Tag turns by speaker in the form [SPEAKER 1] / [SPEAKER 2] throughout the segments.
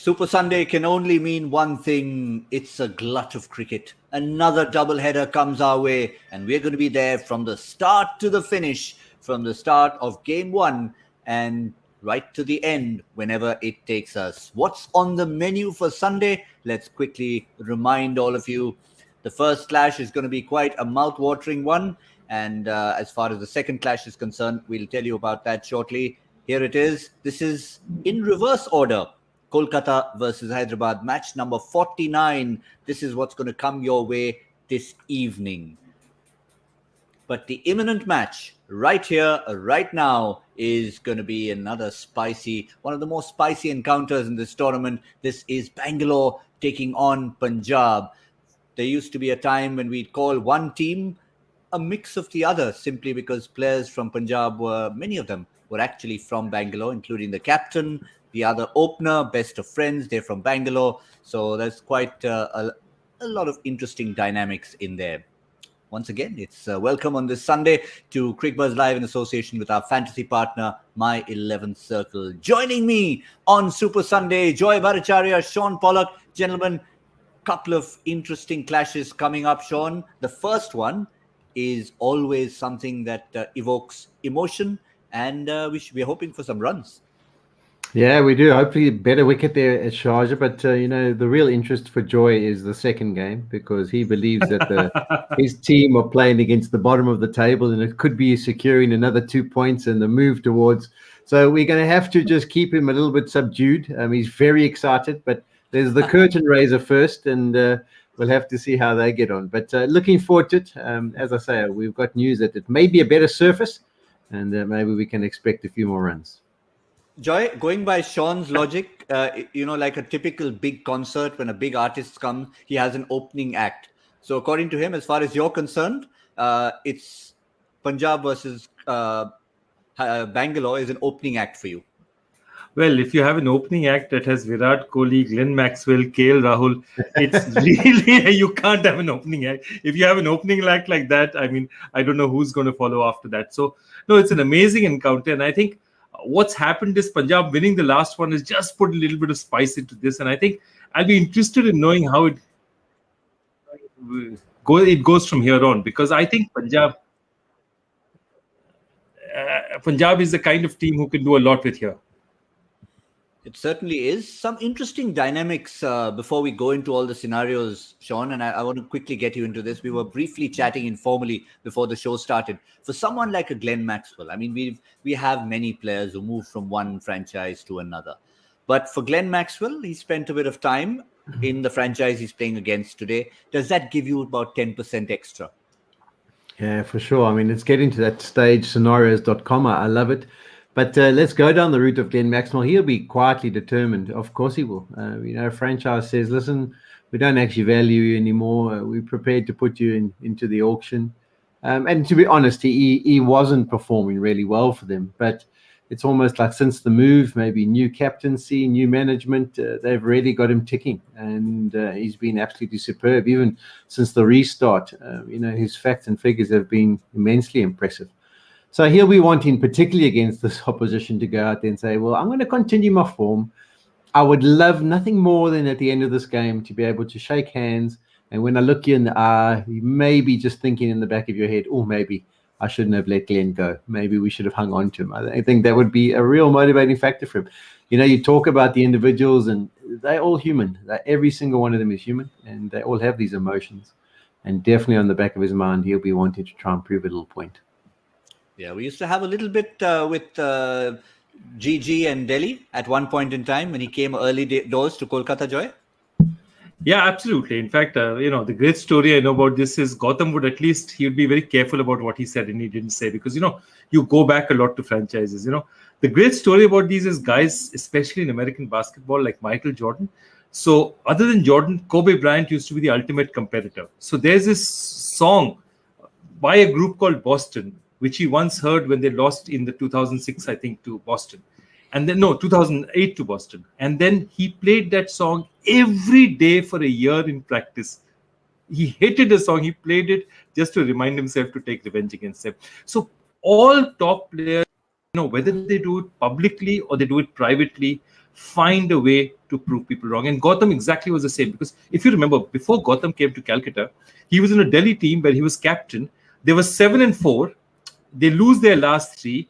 [SPEAKER 1] Super Sunday can only mean one thing. It's a glut of cricket. Another doubleheader comes our way, and we're going to be there from the start to the finish, from the start of game one and right to the end whenever it takes us. What's on the menu for Sunday? Let's quickly remind all of you. The first clash is going to be quite a mouth-watering one. And as far as the second clash is concerned, we'll tell you about that shortly. Here it is. This is in reverse order. Kolkata versus Hyderabad, match number 49. This is what's going to come your way this evening. But the imminent match right here, right now, is going to be another spicy, one of the most spicy encounters in this tournament. This is Bangalore taking on Punjab. There used to be a time when we'd call one team a mix of the other, simply because players from Punjab many of them were actually from Bangalore, including the captain, the other opener, best of friends. They're from Bangalore. So there's quite a lot of interesting dynamics in there. Once again, it's welcome on this Sunday to Cricbuzz Live in association with our fantasy partner, My 11th Circle. Joining me on Super Sunday, Joy Bhattacharjya, Shaun, Pollock. Gentlemen, couple of interesting clashes coming up, Shaun. The first one is always something that evokes emotion, and we're hoping for some runs.
[SPEAKER 2] Yeah, we do. Hopefully a better wicket there at Sharjah. But, the real interest for Joy is the second game, because he believes that his team are playing against the bottom of the table and it could be securing another 2 points and the move towards. So we're going to have to just keep him a little bit subdued. He's very excited, but there's the curtain raiser first, and we'll have to see how they get on. But looking forward to it. As I say, we've got news that it may be a better surface, and maybe we can expect a few more runs.
[SPEAKER 1] Joy, going by Shaun's logic, like a typical big concert, when a big artist comes, he has an opening act. So according to him, as far as you're concerned, it's Punjab versus Bangalore is an opening act for you.
[SPEAKER 3] Well, if you have an opening act that has Virat Kohli, Glenn Maxwell, KL Rahul, it's really, you can't have an opening act. If you have an opening act like that, I don't know who's going to follow after that. So, no, it's an amazing encounter. And I think what's happened is Punjab winning the last one has just put a little bit of spice into this. And I think I'll be interested in knowing how it goes from here on, because I think Punjab is the kind of team who can do a lot with here.
[SPEAKER 1] It certainly is. Some interesting dynamics before we go into all the scenarios, Shaun, and I want to quickly get you into this. We were briefly chatting informally before the show started. For someone like a Glenn Maxwell, we have many players who move from one franchise to another. But for Glenn Maxwell, he spent a bit of time in the franchise he's playing against today. Does that give you about 10% extra?
[SPEAKER 2] Yeah, for sure. It's getting to that stage, scenarios.com. I love it. But let's go down the route of Glenn Maxwell. He'll be quietly determined. Of course he will. A franchise says, listen, we don't actually value you anymore. We're prepared to put you into the auction. And to be honest, he wasn't performing really well for them. But it's almost like since the move, maybe new captaincy, new management, they've really got him ticking. And he's been absolutely superb. Even since the restart, his facts and figures have been immensely impressive. So he'll be wanting, particularly against this opposition, to go out there and say, well, I'm going to continue my form. I would love nothing more than at the end of this game to be able to shake hands. And when I look you in the eye, you may be just thinking in the back of your head, oh, maybe I shouldn't have let Glenn go. Maybe we should have hung on to him. I think that would be a real motivating factor for him. You talk about the individuals, and they're all human. Every single one of them is human, and they all have these emotions. And definitely on the back of his mind, he'll be wanting to try and prove a little point.
[SPEAKER 1] Yeah, we used to have a little bit with GG and Delhi at one point in time when he came early doors to Kolkata, Joy.
[SPEAKER 3] Yeah, absolutely. In fact, the great story I know about this is Gautam would he would be very careful about what he said and he didn't say, because, you go back a lot to franchises. The great story about these is guys, especially in American basketball, like Michael Jordan. So other than Jordan, Kobe Bryant used to be the ultimate competitor. So there's this song by a group called Boston, which he once heard when they lost in the 2006, I think, to Boston. And then, 2008 to Boston. And then he played that song every day for a year in practice. He hated the song. He played it just to remind himself to take revenge against them. So all top players, whether they do it publicly or they do it privately, find a way to prove people wrong. And Gautam exactly was the same, because if you remember, before Gautam came to Calcutta, he was in a Delhi team where he was captain. They were 7-4. They lose their last 3.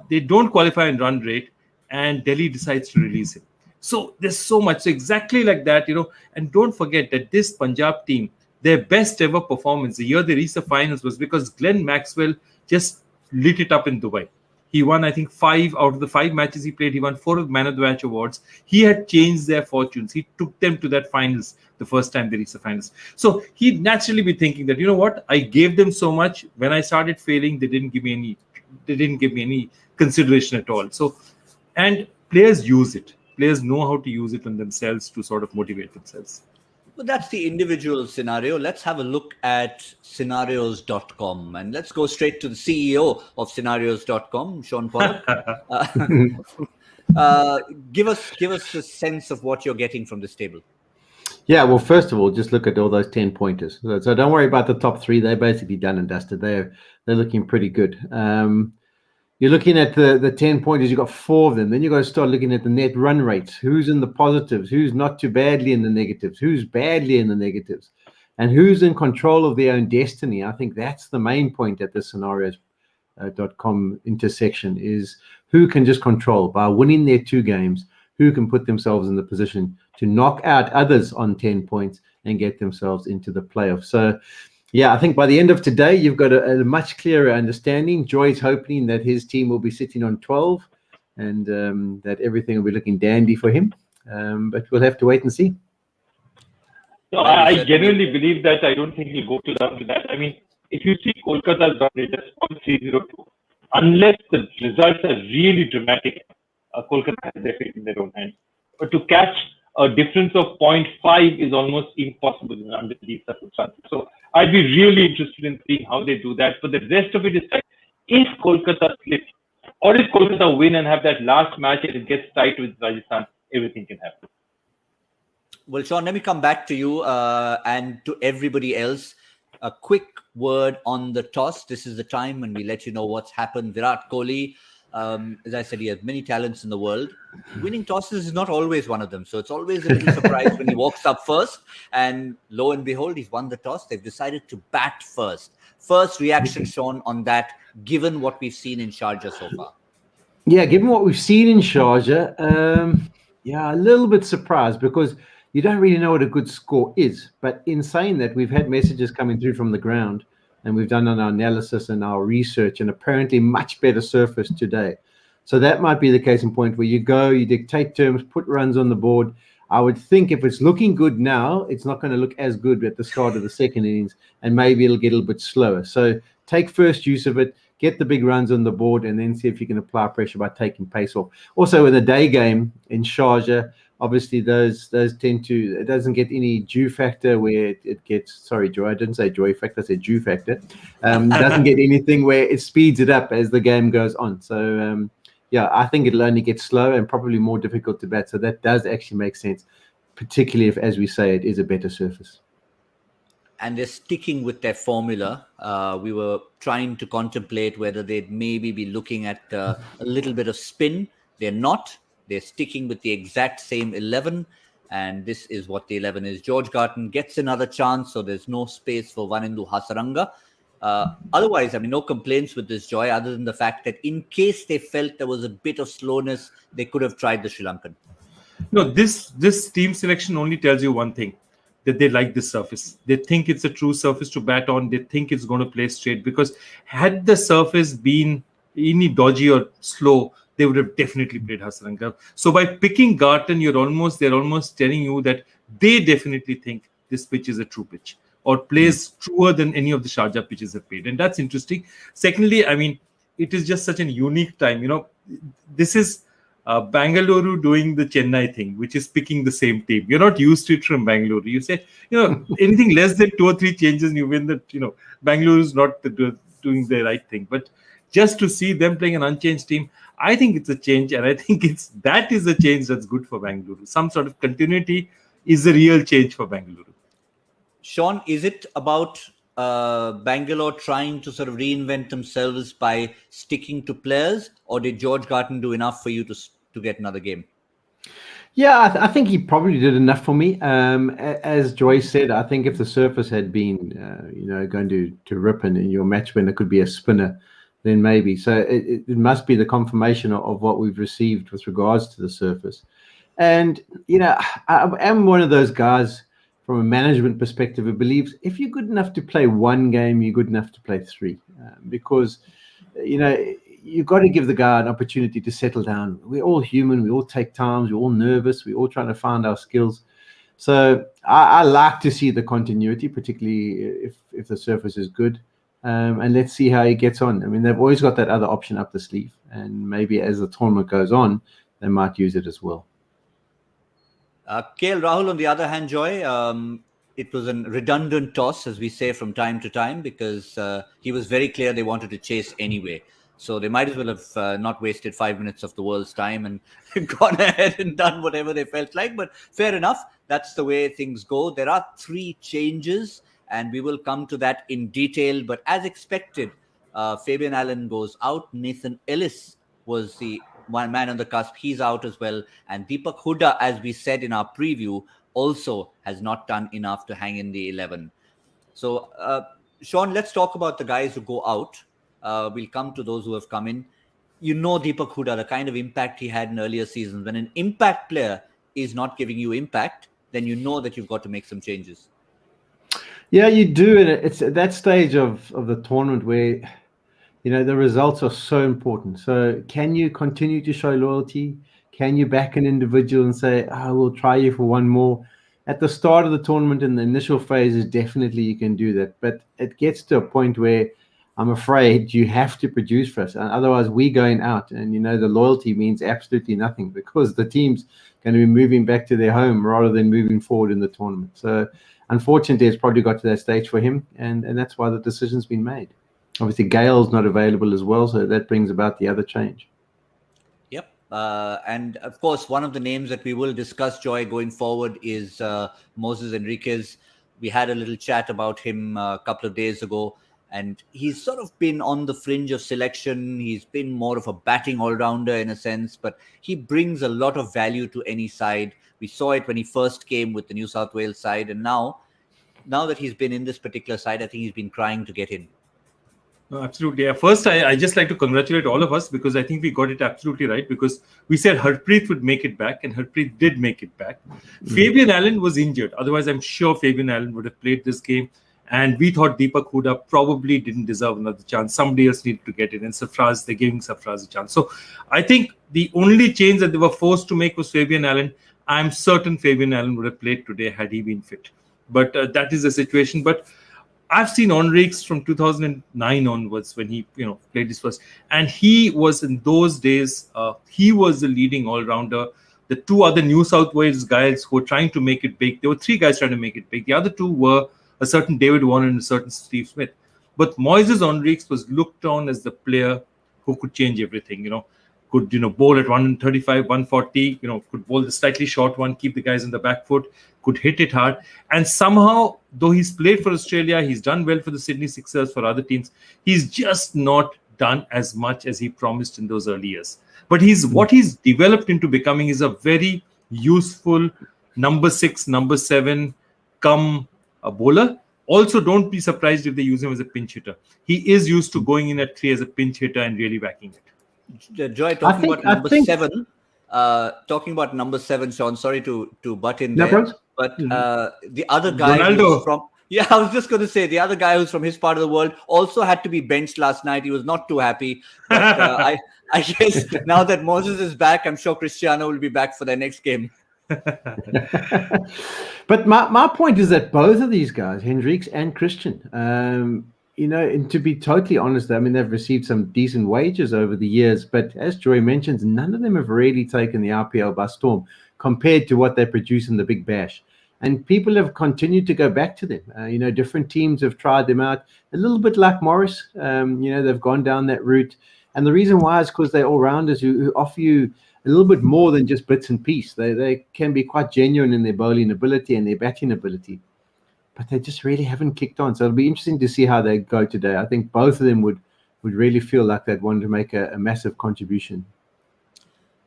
[SPEAKER 3] They don't qualify in run rate, and Delhi decides to release him. So there's so much. So exactly like that, and don't forget that this Punjab team, their best ever performance, the year they reached the finals, was because Glenn Maxwell just lit it up in Dubai. He won, I think, 5 out of the 5 matches he played. He won 4 of the Man of the Match awards. He had changed their fortunes. He took them to that finals the first time they reached the finals. So he'd naturally be thinking that, you know what, I gave them so much. When I started failing, they didn't give me any consideration at all. So, and players use it. Players know how to use it on themselves to sort of motivate themselves.
[SPEAKER 1] Well, that's the individual scenario. Let's have a look at scenarios.com, and let's go straight to the CEO of scenarios.com, Shaun Pollock. Give us a sense of what you're getting from this table.
[SPEAKER 2] Yeah, well, first of all, just look at all those 10 pointers. So don't worry about the top 3. They're basically done and dusted. They're looking pretty good. You're looking at the 10 pointers, you've got 4 of them. Then you've got to start looking at the net run rates. Who's in the positives? Who's not too badly in the negatives? Who's badly in the negatives? And who's in control of their own destiny? I think that's the main point at the scenarios.com intersection, is who can just control by winning their 2 games, who can put themselves in the position to knock out others on 10 points and get themselves into the playoffs. So, yeah, I think by the end of today, you've got a much clearer understanding. Joy's hoping that his team will be sitting on 12 and that everything will be looking dandy for him. But we'll have to wait and see.
[SPEAKER 4] No, I genuinely believe that. I don't think he'll go to that. I mean, if you see Kolkata's run rate, that's 0.302. Unless the results are really dramatic, Kolkata has their fate in their own hands. But to catch a difference of 0.5 is almost impossible under these circumstances. So I'd be really interested in seeing how they do that. But the rest of it is like, if Kolkata slips, or if Kolkata win and have that last match and it gets tight with Rajasthan, everything can happen.
[SPEAKER 1] Well, Shaun, let me come back to you and to everybody else. A quick word on the toss. This is the time when we let you know what's happened. Virat Kohli, as I said, he has many talents in the world. Winning tosses is not always one of them. So it's always a little surprise when he walks up first. And lo and behold, he's won the toss. They've decided to bat first. First reaction, Shaun, on that, given what we've seen in Sharjah so far.
[SPEAKER 2] Yeah, given what we've seen in Sharjah, a little bit surprised, because you don't really know what a good score is. But in saying that, we've had messages coming through from the ground, and we've done our analysis and our research, and apparently much better surface today. So that might be the case in point where you go, you dictate terms, put runs on the board. I would think if it's looking good now, it's not going to look as good at the start of the second innings, and maybe it'll get a little bit slower. So take first use of it, get the big runs on the board, and then see if you can apply pressure by taking pace off. Also, in the day game in Sharjah, obviously those tend to, it doesn't get any dew factor where it gets, sorry, Joy, I didn't say joy factor, I said dew factor. Doesn't get anything where it speeds it up as the game goes on. So, I think it'll only get slower and probably more difficult to bat. So that does actually make sense, particularly if, as we say, it is a better surface.
[SPEAKER 1] And they're sticking with their formula. We were trying to contemplate whether they'd maybe be looking at a little bit of spin. They're not. They're sticking with the exact same 11. And this is what the 11 is. George Garton gets another chance, so there's no space for Vanindu Hasaranga. Otherwise, I mean, no complaints with this, Joy, other than the fact that in case they felt there was a bit of slowness, they could have tried the Sri Lankan.
[SPEAKER 3] No, this team selection only tells you one thing, that they like this surface. They think it's a true surface to bat on. They think it's going to play straight, because had the surface been any dodgy or slow, they would have definitely played Hasaranga. So by picking Garton, they're almost telling you that they definitely think this pitch is a true pitch, or plays truer than any of the Sharjah pitches have played. And that's interesting. Secondly, I mean, it is just such a unique time. This is Bangalore doing the Chennai thing, which is picking the same team. You're not used to it from Bangalore. You say, anything less than 2 or 3 changes, and you win that, Bangalore is not doing the right thing. But just to see them playing an unchanged team, I think it's a change, and I think that is a change that's good for Bangalore. Some sort of continuity is a real change for Bangalore.
[SPEAKER 1] Shaun, is it about Bangalore trying to sort of reinvent themselves by sticking to players, or did George Garton do enough for you to get another game?
[SPEAKER 2] Yeah, I think he probably did enough for me. As Joy said, I think if the surface had been, going to rip and your match winner could be a spinner, then maybe. So it must be the confirmation of what we've received with regards to the surface. And, I am one of those guys from a management perspective who believes if you're good enough to play one game, you're good enough to play three. Because, you've got to give the guy an opportunity to settle down. We're all human. We all take times. We're all nervous. We're all trying to find our skills. So I like to see the continuity, particularly if the surface is good. And let's see how he gets on. I mean, they've always got that other option up the sleeve. And maybe as the tournament goes on, they might use it as well.
[SPEAKER 1] KL Rahul, on the other hand, Joy, it was a redundant toss, as we say from time to time, because he was very clear they wanted to chase anyway. So they might as well have not wasted 5 minutes of the world's time and gone ahead and done whatever they felt like. But fair enough. That's the way things go. There are 3 changes, and we will come to that in detail. But as expected, Fabian Allen goes out. Nathan Ellis was the one man on the cusp. He's out as well. And Deepak Hooda, as we said in our preview, also has not done enough to hang in the 11. So, Shaun, let's talk about the guys who go out. We'll come to those who have come in. Deepak Hooda, the kind of impact he had in earlier seasons. When an impact player is not giving you impact, then you know that you've got to make some changes.
[SPEAKER 2] Yeah, you do. And it's at that stage of the tournament where, the results are so important. So can you continue to show loyalty? Can you back an individual and say, we'll try you for one more? At the start of the tournament, in the initial phases, definitely you can do that. But it gets to a point where I'm afraid you have to produce for us. Otherwise, we're going out. And, the loyalty means absolutely nothing because the team's going to be moving back to their home rather than moving forward in the tournament. So, unfortunately, it's probably got to that stage for him. And that's why the decision's been made. Obviously, Gale's not available as well. So that brings about the other change.
[SPEAKER 1] Yep. And, of course, one of the names that we will discuss, Joy, going forward is Moses Enriquez. We had a little chat about him a couple of days ago. And he's sort of been on the fringe of selection. He's been more of a batting all-rounder in a sense, but he brings a lot of value to any side. We saw it when he first came with the New South Wales side. And now that he's been in this particular side, I think he's been crying to get in.
[SPEAKER 3] No, absolutely. Yeah. First, I just like to congratulate all of us because I think we got it absolutely right because we said Harpreet would make it back and Harpreet did make it back. Fabian Allen was injured. Otherwise, I'm sure Fabian Allen would have played this game. And we thought Deepak Hooda probably didn't deserve another chance. Somebody else needed to get it. And Sarfraz, they're giving Sarfraz a chance. So I think the only change that they were forced to make was Fabian Allen. I'm certain Fabian Allen would have played today had he been fit. But that is the situation. But I've seen Enriquez from 2009 onwards when he played his first. And he was in those days, he was the leading all-rounder. The 2 other New South Wales guys who were trying to make it big. There were 3 guys trying to make it big. The other 2 were a certain David Warner and a certain Steve Smith. But Moises Enriquez was looked on as the player who could change everything, could, bowl at 135, 140, could bowl the slightly short one, keep the guys on the back foot, could hit it hard. And somehow, though he's played for Australia, he's done well for the Sydney Sixers, for other teams, he's just not done as much as he promised in those early years. But what he's developed into becoming is a very useful number 6, number 7, a bowler. Also, don't be surprised if they use him as a pinch hitter. He is used to going in at 3 as a pinch hitter and really whacking it.
[SPEAKER 1] Joy, talking about number 7, Shaun, sorry to butt in there. But the other guy
[SPEAKER 3] Ronaldo.
[SPEAKER 1] I was just going to say, the other guy who's from his part of the world also had to be benched last night. He was not too happy. But I guess now that Moses is back, I'm sure Cristiano will be back for their next game.
[SPEAKER 2] But my point is that both of these guys, Hendricks and Christian, and to be totally honest, I mean, they've received some decent wages over the years, but as Joy mentions, none of them have really taken the RPL by storm compared to what they produce in the Big Bash. And people have continued to go back to them. Different teams have tried them out, a little bit like Morris. They've gone down that route. And the reason why is because they're all-rounders who offer you a little bit more than just bits and pieces. They can be quite genuine in their bowling ability and their batting ability, but they just really haven't kicked on. So it'll be interesting to see how they go today. I think both of them would really feel like they'd want to make a massive contribution.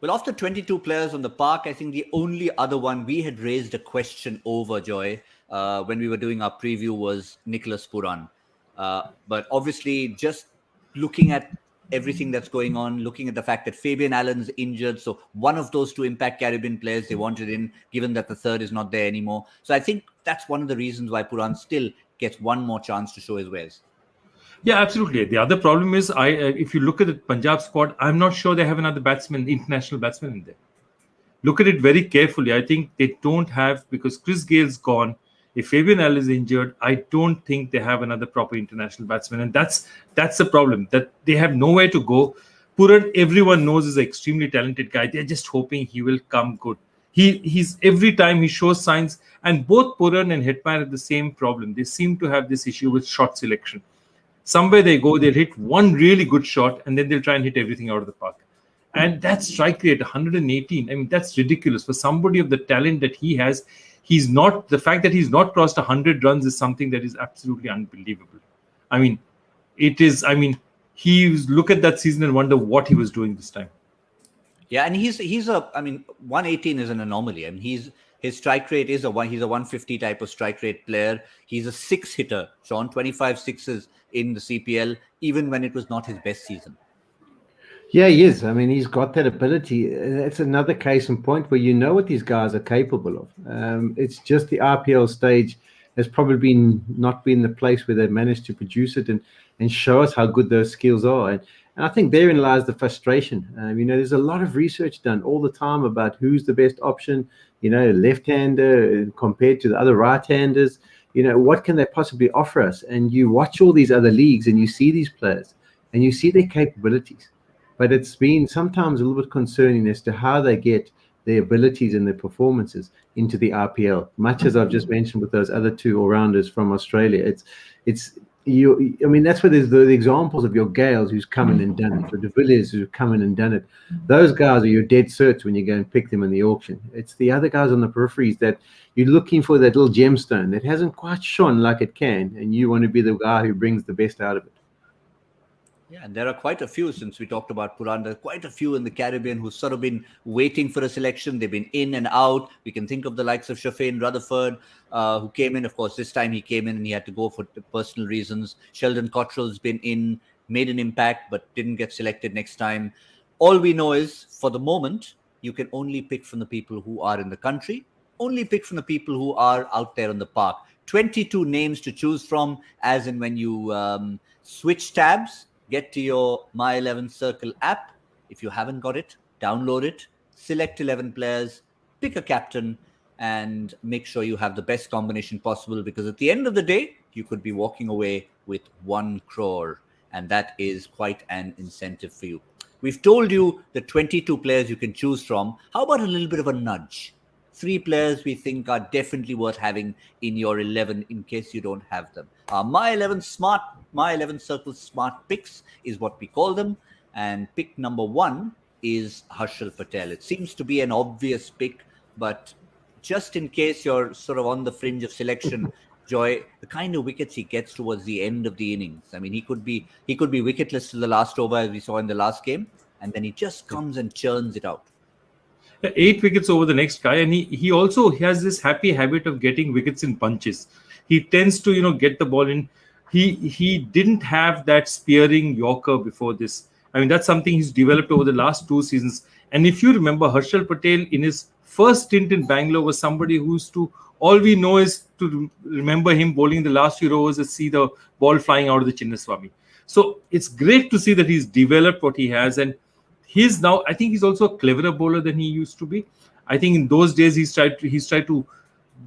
[SPEAKER 1] Well, of the 22 players on the park, I think the only other one we had raised a question over, Joy, when we were doing our preview was Nicholas Puran. But obviously, just looking at everything that's going on, looking at the fact that Fabian Allen's injured, so one of those two Impact Caribbean players they wanted in, given that the third is not there anymore. So I think that's one of the reasons why Puran still gets one more chance to show his wares.
[SPEAKER 3] Yeah, absolutely. The other problem is, if you look at the Punjab squad, I'm not sure they have another international batsman in there. Look at it very carefully. I think they don't have, because Chris Gale's gone. If Fabian Allen is injured, I don't think they have another proper international batsman, and that's the problem. That they have nowhere to go. Puran, everyone knows, is an extremely talented guy. They're just hoping he will come good. He's every time he shows signs, and both Puran and Hetman have the same problem. They seem to have this issue with shot selection. Somewhere they go, they'll hit one really good shot, and then they'll try and hit everything out of the park. And that strike rate, 118, I mean, that's ridiculous. For somebody of the talent that he has, the fact that he's not crossed 100 runs is something that is absolutely unbelievable. I mean, look at that season and wonder what he was doing this time.
[SPEAKER 1] Yeah, and he's 118 is an anomaly. I mean, his strike rate he's a 150 type of strike rate player. He's a six hitter, Shaun, 25 sixes in the CPL, even when it was not his best season.
[SPEAKER 2] Yeah, he is. I mean, he's got that ability. It's another case in point where you know what these guys are capable of. It's just the RPL stage has probably not been the place where they've managed to produce it and show us how good those skills are. And I think therein lies the frustration. There's a lot of research done all the time about who's the best option, left-hander compared to the other right-handers. What can they possibly offer us? And you watch all these other leagues and you see these players and you see their capabilities. But it's been sometimes a little bit concerning as to how they get their abilities and their performances into the RPL. Much as I've just mentioned with those other two all-rounders from Australia, that's where there's the examples of your Gales who's come in and done it, or De Villiers who've come in and done it. Those guys are your dead certs when you go and pick them in the auction. It's the other guys on the peripheries that you're looking for, that little gemstone that hasn't quite shone like it can, and you want to be the guy who brings the best out of it.
[SPEAKER 1] Yeah, and there are quite a few, since we talked about Puran, there are quite a few in the Caribbean who've sort of been waiting for a selection. They've been in and out. We can think of the likes of Shafane Rutherford, who came in. Of course, this time he came in and he had to go for personal reasons. Sheldon Cottrell's been in, made an impact, but didn't get selected next time. All we know is, for the moment, you can only pick from the people who are in the country, only pick from the people who are out there on the park. 22 names to choose from, as in when you switch tabs. Get to your My 11 Circle app. If you haven't got it, download it, select 11 players, pick a captain, and make sure you have the best combination possible, because at the end of the day, you could be walking away with 1 crore, and that is quite an incentive for you. We've told you the 22 players you can choose from. How about a little bit of a nudge? 3 players we think are definitely worth having in your 11 in case you don't have them. Our My 11 Circle Smart Picks is what we call them. And pick number 1 is Herschel Patel. It seems to be an obvious pick, but just in case you're sort of on the fringe of selection, Joy, the kind of wickets he gets towards the end of the innings. I mean, he could be wicketless till the last over, as we saw in the last game, and then he just comes and churns it out.
[SPEAKER 3] 8 wickets over the next guy, and he also has this happy habit of getting wickets in bunches. He tends to get the ball in. He didn't have that spearing Yorker before this. I mean, that's something he's developed over the last 2 seasons. And if you remember, Herschel Patel in his first stint in Bangalore was somebody all we know is to remember him bowling the last few overs and see the ball flying out of the Chinnaswamy. So it's great to see that he's developed what he has, and I think he's also a cleverer bowler than he used to be. I think in those days he's tried to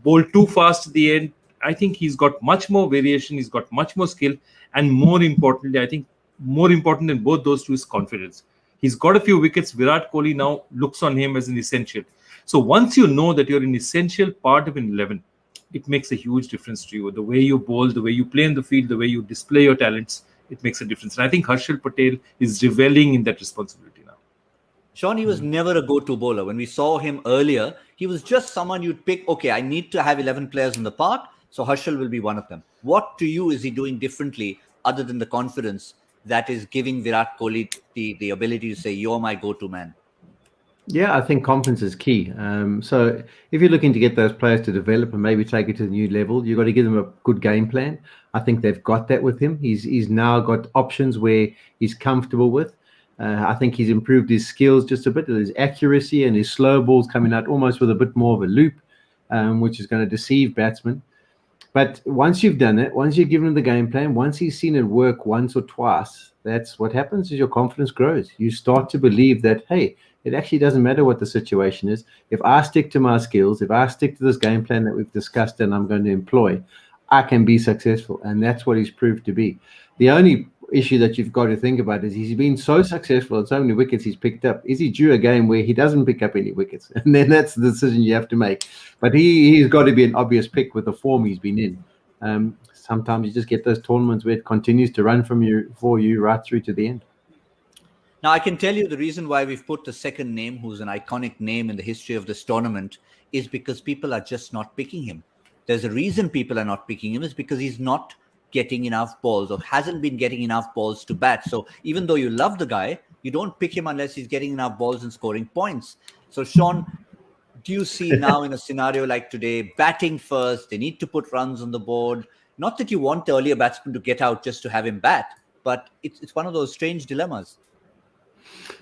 [SPEAKER 3] bowl too fast at the end. I think he's got much more variation. He's got much more skill, and more importantly, I think more important than both those two is confidence. He's got a few wickets. Virat Kohli now looks on him as an essential. So once you know that you're an essential part of an 11, it makes a huge difference to you. The way you bowl, the way you play in the field, the way you display your talents, it makes a difference. And I think Herschel Patel is reveling in that responsibility now.
[SPEAKER 1] Shaun, he was never a go-to bowler. When we saw him earlier, he was just someone you'd pick, okay, I need to have 11 players in the park, so Herschel will be one of them. What to you is he doing differently other than the confidence that is giving Virat Kohli the ability to say, you're my go-to man?
[SPEAKER 2] Yeah, I think confidence is key. So if you're looking to get those players to develop and maybe take it to the new level, you've got to give them a good game plan. I think they've got that with him. He's now got options where he's comfortable with. I think he's improved his skills just a bit, his accuracy and his slow balls coming out almost with a bit more of a loop, which is going to deceive batsmen. But once you've done it, once you've given him the game plan, once he's seen it work once or twice, that's what happens is your confidence grows. You start to believe that, hey, it actually doesn't matter what the situation is. If I stick to my skills, if I stick to this game plan that we've discussed and I'm going to employ, I can be successful. And that's what he's proved to be. The only issue that you've got to think about is he's been so successful and so many wickets he's picked up. Is he due a game where he doesn't pick up any wickets? And then that's the decision you have to make. But he's got to be an obvious pick with the form he's been in. Sometimes you just get those tournaments where it continues to run for you right through to the end.
[SPEAKER 1] Now, I can tell you the reason why we've put the second name, who's an iconic name in the history of this tournament, is because people are just not picking him. There's a reason people are not picking him, is because he's not getting enough balls or hasn't been getting enough balls to bat. So even though you love the guy, you don't pick him unless he's getting enough balls and scoring points. So Shaun, do you see now in a scenario like today, batting first, they need to put runs on the board? Not that you want the earlier batsman to get out just to have him bat, but it's one of those strange dilemmas.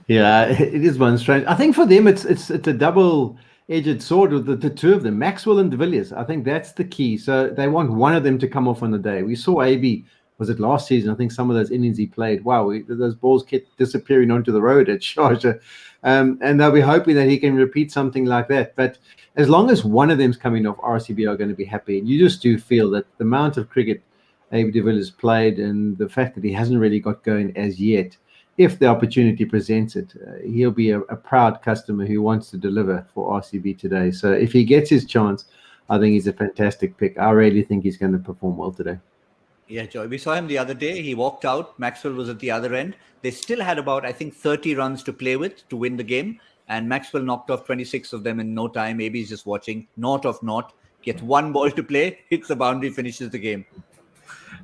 [SPEAKER 2] Yeah, it is one strange. I think for them, it's a double-edged sword with the two of them, Maxwell and de Villiers. I think that's the key. So they want one of them to come off on the day. We saw AB, was it last season? I think some of those innings he played. Wow, those balls kept disappearing onto the road at Sharjah. And they'll be hoping that he can repeat something like that. But as long as one of them's coming off, RCB are going to be happy. And you just do feel that the amount of cricket AB de Villiers played and the fact that he hasn't really got going as yet, if the opportunity presents it, he'll be a proud customer who wants to deliver for RCB today. So if he gets his chance, I think he's a fantastic pick. I really think he's going to perform well today.
[SPEAKER 1] Yeah, Joy. We saw him the other day. He walked out. Maxwell was at the other end. They still had about, I think, 30 runs to play with to win the game. And Maxwell knocked off 26 of them in no time. Maybe he's just watching. Naught of naught. Gets one ball to play, hits the boundary, finishes the game.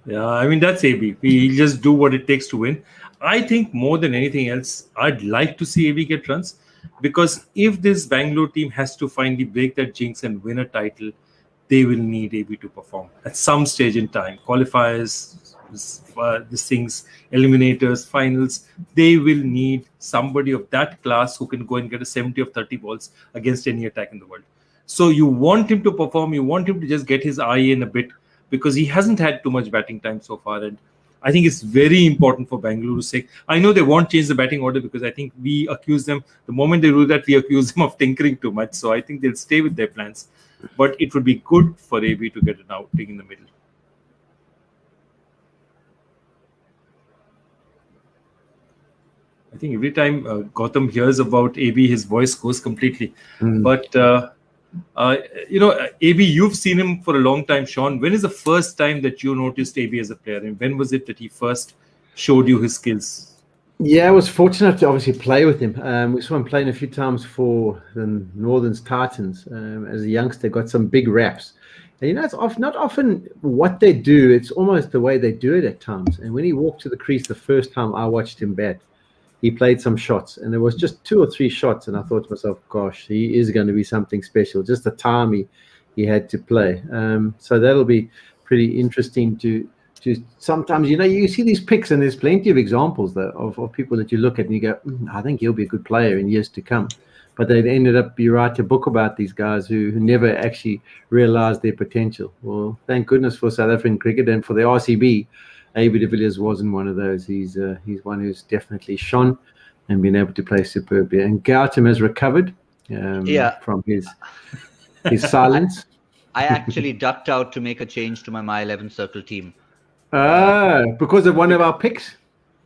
[SPEAKER 3] Yeah, I mean, that's AB. He'll just do what it takes to win. I think more than anything else, I'd like to see AB get runs, because if this Bangalore team has to finally break that jinx and win a title, they will need AB to perform at some stage in time. Qualifiers, these things, eliminators, finals, they will need somebody of that class who can go and get a 70 of 30 balls against any attack in the world. So you want him to perform, you want him to just get his eye in a bit, because he hasn't had too much batting time so far. And I think it's very important for Bangalore to say, I know they won't change the batting order, because I think we accuse them, the moment they do that, we accuse them of tinkering too much. So I think they'll stay with their plans. But it would be good for AB to get an outing in the middle. I think every time Gautam hears about AB, his voice goes completely. But AB, you've seen him for a long time, Shaun. When is the first time that you noticed AB as a player, and when was it that he first showed you his skills?
[SPEAKER 2] Yeah, I was fortunate to obviously play with him. We saw him playing a few times for the Northern Titans. As a youngster, got some big raps. And it's not often what they do, it's almost the way they do it at times. And when he walked to the crease the first time I watched him bat, he played some shots, and there was just 2 or 3 shots, and I thought to myself, gosh, he is going to be something special. Just the time he had to play. So that'll be pretty interesting to sometimes, you see these picks, and there's plenty of examples though of people that you look at and you go, I think he'll be a good player in years to come. But they ended up, you write a book about these guys who never actually realized their potential. Well, thank goodness for South African cricket and for the RCB. AB de Villiers wasn't one of those. He's one who's definitely shone and been able to play superbly. And Gautam has recovered from his silence.
[SPEAKER 1] I actually ducked out to make a change to my 11 circle team.
[SPEAKER 2] Because of one of our picks?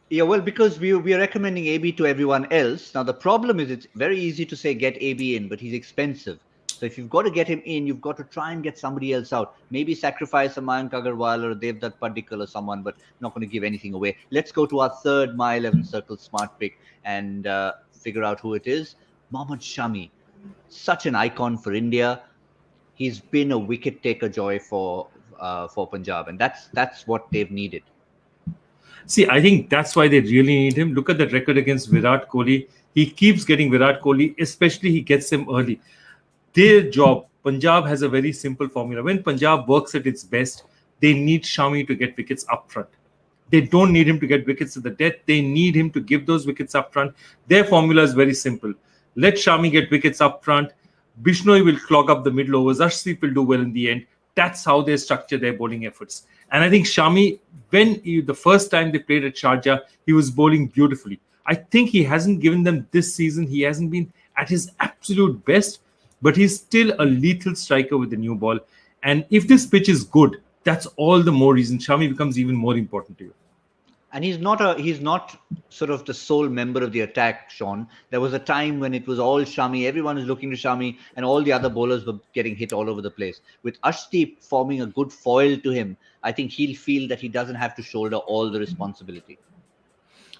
[SPEAKER 1] Yeah, well, because we are recommending AB to everyone else. Now, the problem is it's very easy to say get AB in, but he's expensive. So if you've got to get him in, you've got to try and get somebody else out. Maybe sacrifice a Mayank Agarwal or Devdutt Padikkal or someone, but not going to give anything away. Let's go to our third My 11 Circle smart pick and figure out who it is. Mohammad Shami, such an icon for India. He's been a wicket taker, Joy, for Punjab, and that's what they've needed.
[SPEAKER 3] See, I think that's why they really need him. Look at that record against Virat Kohli. He keeps getting Virat Kohli, especially he gets him early. Their job, Punjab has a very simple formula. When Punjab works at its best, they need Shami to get wickets up front. They don't need him to get wickets at the death. They need him to give those wickets up front. Their formula is very simple. Let Shami get wickets up front. Bishnoi will clog up the middle overs. Arshdeep will do well in the end. That's how they structure their bowling efforts. And I think Shami, the first time they played at Sharjah, he was bowling beautifully. I think he hasn't given them this season. He hasn't been at his absolute best, but he's still a lethal striker with the new ball. And if this pitch is good, that's all the more reason Shami becomes even more important to you.
[SPEAKER 1] And he's not sort of the sole member of the attack, Shaun. There was a time when it was all Shami. Everyone is looking to Shami, and all the other bowlers were getting hit all over the place. With Arshdeep forming a good foil to him, I think he'll feel that he doesn't have to shoulder all the responsibility.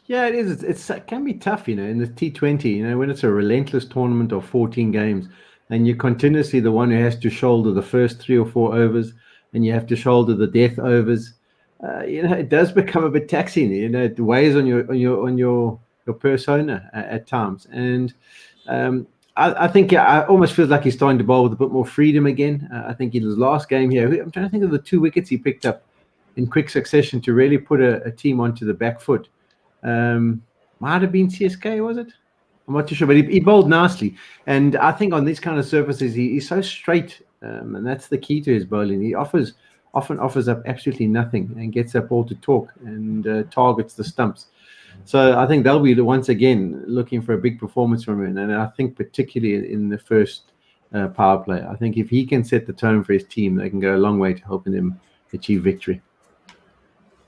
[SPEAKER 2] Yeah, it is. It can be tough, in the T20, when it's a relentless tournament of 14 games, and you're continuously the one who has to shoulder the first 3 or 4 overs, and you have to shoulder the death overs. It does become a bit taxing. It weighs on your persona at times, and I think I almost feel like he's starting to bowl with a bit more freedom again. I think in his last game here, I'm trying to think of the 2 wickets he picked up in quick succession to really put a team onto the back foot. Might have been CSK, was it? I'm not too sure, but he bowled nicely, and I think on these kind of surfaces he's so straight, and that's the key to his bowling. He often offers up absolutely nothing and gets that ball to talk and targets the stumps. So I think they'll be once again looking for a big performance from him, and I think particularly in the first power play. I think if he can set the tone for his team, they can go a long way to helping them achieve victory.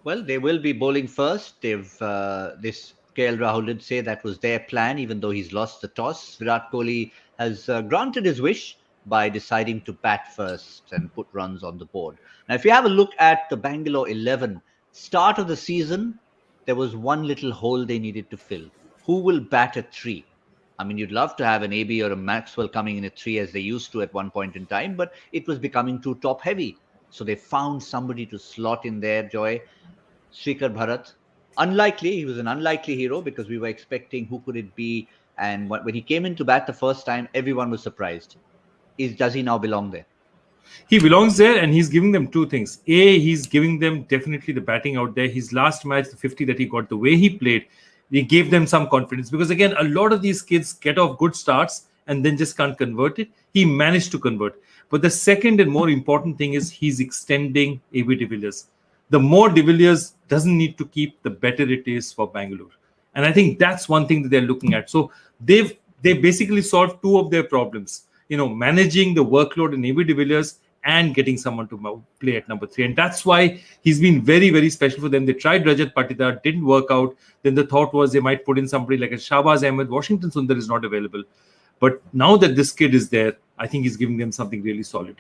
[SPEAKER 1] Well, they will be bowling first. This KL Rahul did say that was their plan, even though he's lost the toss. Virat Kohli has granted his wish by deciding to bat first and put runs on the board. Now, if you have a look at the Bangalore 11, start of the season, there was one little hole they needed to fill. Who will bat at 3? I mean, you'd love to have an AB or a Maxwell coming in at 3 as they used to at one point in time, but it was becoming too top heavy. So they found somebody to slot in there, Joy. Srikhar Bharat. Unlikely. He was an unlikely hero because we were expecting who could it be. And when he came in to bat the first time, everyone was surprised. Does he now belong there?
[SPEAKER 3] He belongs there, and he's giving them 2 things. A, he's giving them definitely the batting out there. His last match, the 50 that he got, the way he played, he gave them some confidence. Because again, a lot of these kids get off good starts and then just can't convert it. He managed to convert. But the second and more important thing is he's extending AB de Villiers. The more de Villiers doesn't need to keep, the better it is for Bangalore. And I think that's one thing that they're looking at. So they basically solved 2 of their problems. Managing the workload in AB de Villiers and getting someone to play at number 3. And that's why he's been very, very special for them. They tried Rajat Patidar, didn't work out. Then the thought was they might put in somebody like a Shahbaz Ahmed. Washington Sundar is not available. But now that this kid is there, I think he's giving them something really solid.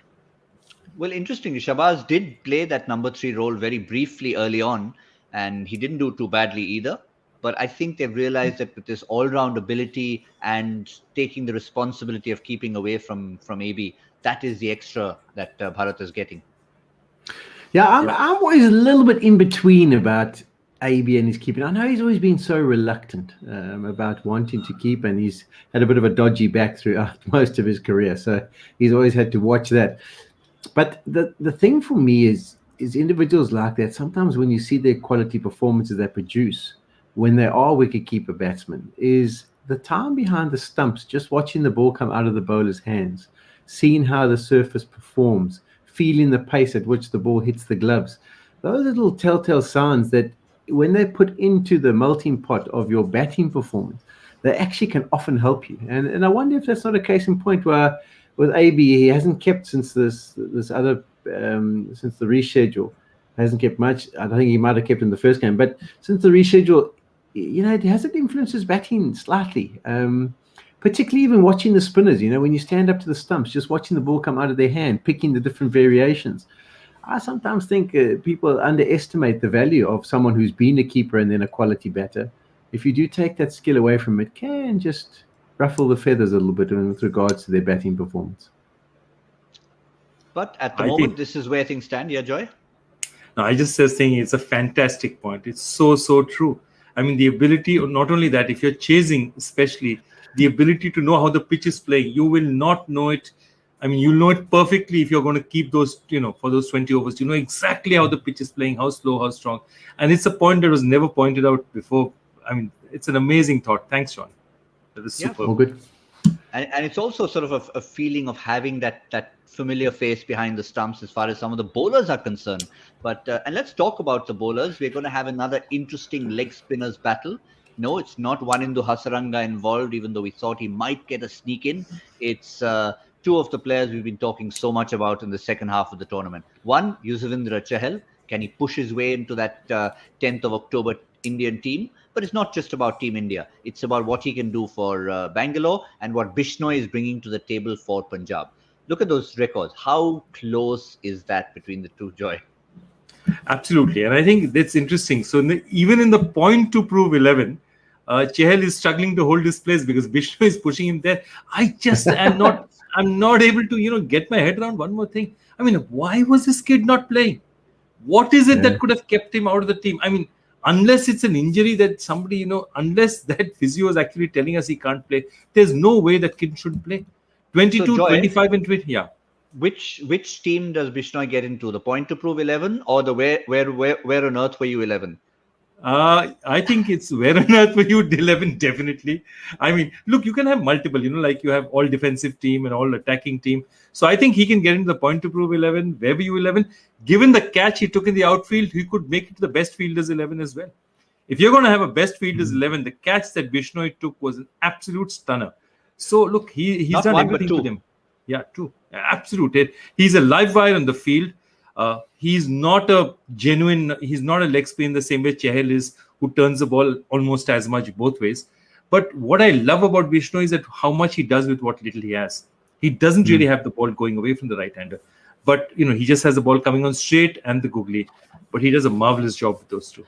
[SPEAKER 1] Well, interestingly, Shahbaz did play that number 3 role very briefly early on, and he didn't do too badly either. But I think they've realized that with this all-round ability and taking the responsibility of keeping away from AB, that is the extra that Bharat is getting.
[SPEAKER 2] Yeah, I'm always a little bit in between about AB and his keeping. I know he's always been so reluctant about wanting to keep, and he's had a bit of a dodgy back throughout most of his career. So he's always had to watch that. But the thing for me is individuals like that, sometimes when you see their quality performances they produce, when they are wicketkeeper batsmen, is the time behind the stumps, just watching the ball come out of the bowler's hands, seeing how the surface performs, feeling the pace at which the ball hits the gloves. Those are little telltale signs that when they're put into the melting pot of your batting performance, they actually can often help you. And I wonder if that's not a case in point where with AB, he hasn't kept since since the reschedule, hasn't kept much. I don't think he might have kept in the first game, but since the reschedule, it hasn't influenced his batting slightly. Particularly even watching the spinners, when you stand up to the stumps, just watching the ball come out of their hand, picking the different variations. I sometimes think people underestimate the value of someone who's been a keeper and then a quality batter. If you do take that skill away from it, can just ruffle the feathers a little bit with regards to their batting performance.
[SPEAKER 1] But at the moment, this is where things stand. Yeah, Joy?
[SPEAKER 3] No, I just was saying it's a fantastic point. It's so true. I mean, the ability, not only that, if you're chasing, especially the ability to know how the pitch is playing, you will not know it. I mean, you'll know it perfectly if you're going to keep those, for those 20 overs. You know exactly how the pitch is playing, how slow, how strong. And it's a point that was never pointed out before. I mean, it's an amazing thought. Thanks, Shaun. That is super.
[SPEAKER 2] All good.
[SPEAKER 1] And it's also sort of a feeling of having that familiar face behind the stumps as far as some of the bowlers are concerned. But and let's talk about the bowlers. We're going to have another interesting leg spinners battle. No, it's not Wanindu Hasaranga involved, even though we thought he might get a sneak in. It's two of the players we've been talking so much about in the second half of the tournament. One, Yuzvendra Chahal. Can he push his way into that 10th of October Indian team? But it's not just about Team India. It's about what he can do for Bangalore and what Bishnoi is bringing to the table for Punjab. Look at those records. How close is that between the two, Joy?
[SPEAKER 3] Absolutely. And I think that's interesting. So even in the point to prove 11, Chahal is struggling to hold his place because Bishnoi is pushing him there. I just am not... I'm not able to, get my head around one more thing. I mean, why was this kid not playing? What is it that could have kept him out of the team? I mean, unless it's an injury that somebody, unless that physio is actually telling us he can't play, there's no way that kid should play. 22, so Joy, 25 and 20, yeah.
[SPEAKER 1] Which team does Bishnoi get into? The point to prove 11 or the where on earth were you 11?
[SPEAKER 3] I think it's where on earth were you 11, definitely. I mean, look, you can have multiple, like you have all defensive team and all attacking team. So I think he can get into the point to prove 11, where were you 11. Given the catch he took in the outfield, he could make it to the best fielders 11 as well. If you're going to have a best fielders 11, the catch that Bishnoi took was an absolute stunner. So look, he's
[SPEAKER 1] not
[SPEAKER 3] done
[SPEAKER 1] one,
[SPEAKER 3] everything with him. Yeah, true. Absolute. He's a live wire on the field. He's not a leg spin the same way Chahal is, who turns the ball almost as much both ways. But what I love about Bishnoi is that how much he does with what little he has. He doesn't really have the ball going away from the right-hander. But, he just has the ball coming on straight and the googly. But he does a marvelous job with those two.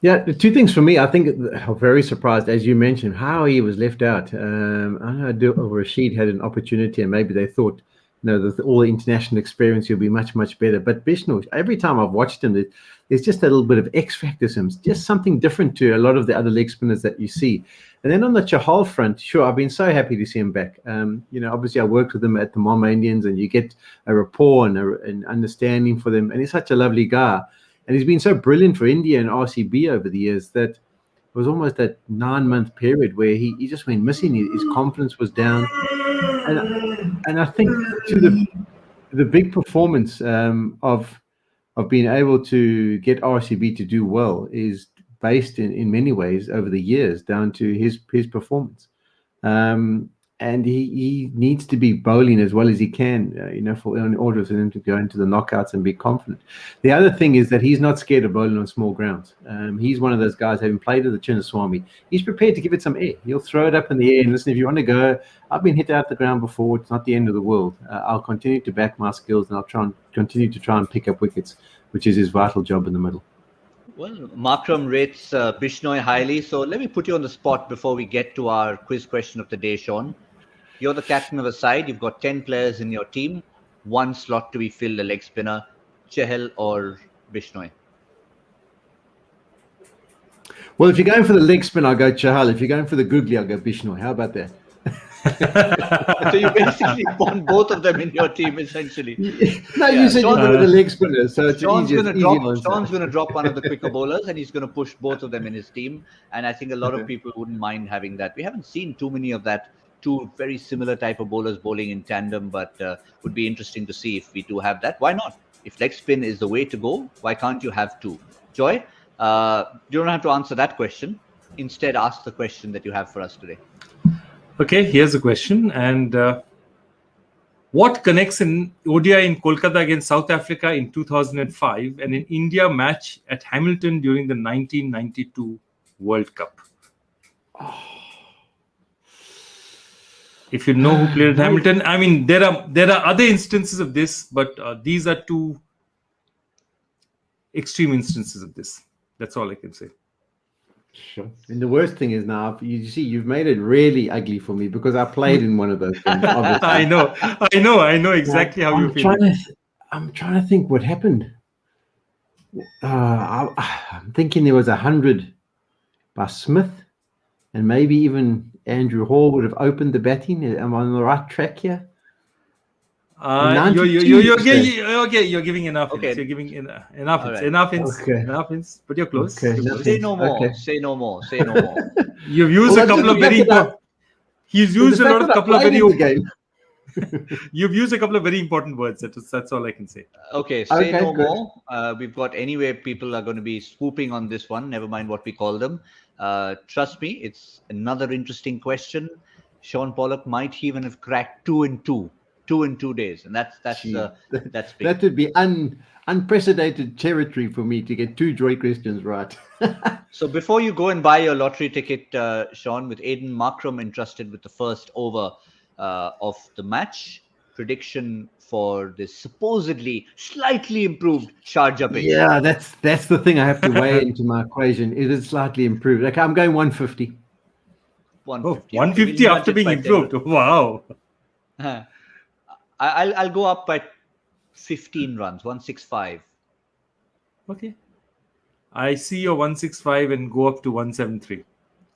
[SPEAKER 2] Yeah, the two things for me, I think I'm very surprised, as you mentioned, how he was left out. I know Rashid had an opportunity and maybe they thought, all the international experience, he'll be much, much better. But Bishnoi, every time I've watched him, there's just a little bit of X factor to him, just something different to a lot of the other leg spinners that you see. And then on the Chahal front, sure, I've been so happy to see him back. Obviously I worked with him at the Mama Indians and you get a rapport and an understanding for them. And he's such a lovely guy. And he's been so brilliant for India and RCB over the years that it was almost that 9-month period where he just went missing. His confidence was down. And I think to the big performance of being able to get RCB to do well is based in many ways over the years down to his performance. And he needs to be bowling as well as he can, in order for him to go into the knockouts and be confident. The other thing is that he's not scared of bowling on small grounds. He's one of those guys, having played at the Chinnaswamy, he's prepared to give it some air. He'll throw it up in the air and listen, if you want to go, I've been hit out the ground before, it's not the end of the world. I'll continue to back my skills and I'll continue to try and pick up wickets, which is his vital job in the middle.
[SPEAKER 1] Well, Markram rates Bishnoi highly. So let me put you on the spot before we get to our quiz question of the day, Shaun. You're the captain of a side. You've got 10 players in your team. One slot to be filled, a leg spinner, Chahal or Bishnoi.
[SPEAKER 2] Well, if you're going for the leg spin, I'll go Chahal. If you're going for the googly, I'll go Bishnoi. How about that?
[SPEAKER 1] So you basically want both of them in your team, essentially.
[SPEAKER 2] No, you said you're the leg spinner, so it's
[SPEAKER 1] Shaun's
[SPEAKER 2] going
[SPEAKER 1] to drop one of the quicker bowlers, and he's going to push both of them in his team. And I think a lot of people wouldn't mind having that. We haven't seen too many of that. Two very similar type of bowlers bowling in tandem, but would be interesting to see if we do have that. Why not? If leg spin is the way to go, why can't you have two? Joy, you don't have to answer that question. Instead, ask the question that you have for us today.
[SPEAKER 3] Okay, here's a question. And what connects an ODI in Kolkata against South Africa in 2005 and an India match at Hamilton during the 1992 World Cup? If you know who played at Hamilton, I mean, there are other instances of this, but these are two extreme instances of this. That's all I can say.
[SPEAKER 2] Sure. And the worst thing is now, you see, you've made it really ugly for me because I played in one of those games.
[SPEAKER 3] I know exactly how you feel.
[SPEAKER 2] I'm trying to think what happened. I'm thinking there was 100 by Smith, and maybe even Andrew Hall would have opened the batting. Am I on the right track here?
[SPEAKER 3] You're giving enough hints.
[SPEAKER 1] Okay.
[SPEAKER 3] You're giving enough hints.
[SPEAKER 1] right.
[SPEAKER 3] Enough hints.
[SPEAKER 2] Okay.
[SPEAKER 3] Enough hints. But you're close.
[SPEAKER 2] Okay,
[SPEAKER 3] You're
[SPEAKER 2] nothing.
[SPEAKER 3] close.
[SPEAKER 1] Say no more.
[SPEAKER 2] Okay.
[SPEAKER 1] Say no more. Say no more.
[SPEAKER 3] You've used
[SPEAKER 2] Well,
[SPEAKER 3] a couple of
[SPEAKER 2] that's
[SPEAKER 3] very
[SPEAKER 2] the fact
[SPEAKER 3] important. He's used a lot of couple of very.
[SPEAKER 2] game.
[SPEAKER 3] You've used a couple of very important words. That's all I can say.
[SPEAKER 1] Okay, say
[SPEAKER 2] Okay,
[SPEAKER 1] no
[SPEAKER 2] good.
[SPEAKER 1] more. We've got anyway, people are going to be swooping on this one. Never mind what we call them. Trust me, it's another interesting question. Shaun Pollock might even have cracked 2 in 2 days, and that's
[SPEAKER 2] Gee,
[SPEAKER 1] big.
[SPEAKER 2] That would be unprecedented territory for me to get 2 joy questions right.
[SPEAKER 1] So before you go and buy your lottery ticket, Shaun, with Aidan Markram entrusted with the first over of the match, prediction for this supposedly slightly improved Sharjah pitch.
[SPEAKER 2] Yeah, that's the thing I have to weigh into my equation. It is slightly improved. Okay, I'm going 150.
[SPEAKER 1] 150.
[SPEAKER 3] 150
[SPEAKER 1] We'll
[SPEAKER 3] after
[SPEAKER 1] nudge it
[SPEAKER 3] being
[SPEAKER 1] by 10.
[SPEAKER 3] improved. Wow.
[SPEAKER 1] I'll go up by 15 runs, 165.
[SPEAKER 3] Okay. I see your 165 and go up to 173.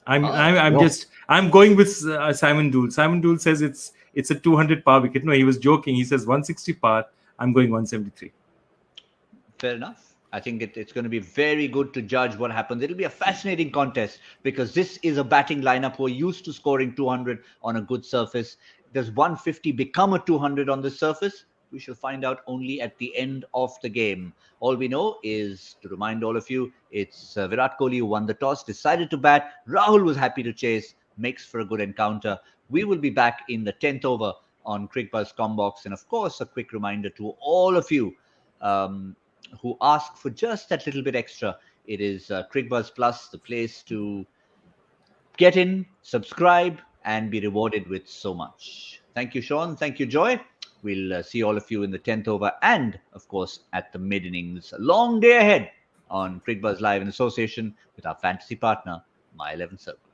[SPEAKER 3] I'm going with Simon Dool. Simon Dool says it's a 200 par wicket. No, he was joking. He says 160 par. I'm going 173.
[SPEAKER 1] Fair enough. I think it's going to be very good to judge what happens. It'll be a fascinating contest because this is a batting lineup who are used to scoring 200 on a good surface. Does 150 become a 200 on the surface? We shall find out only at the end of the game. All we know is, to remind all of you, it's Virat Kohli who won the toss, decided to bat. Rahul was happy to chase, makes for a good encounter. We will be back in the 10th over on Cricbuzz Combox. And of course, a quick reminder to all of you who ask for just that little bit extra. It is Cricbuzz Plus, the place to get in, subscribe, and be rewarded with so much. Thank you, Shaun. Thank you, Joy. We'll see all of you in the 10th over and, of course, at the mid-innings. A long day ahead on Cricbuzz Live in association with our fantasy partner, My 11 Circle.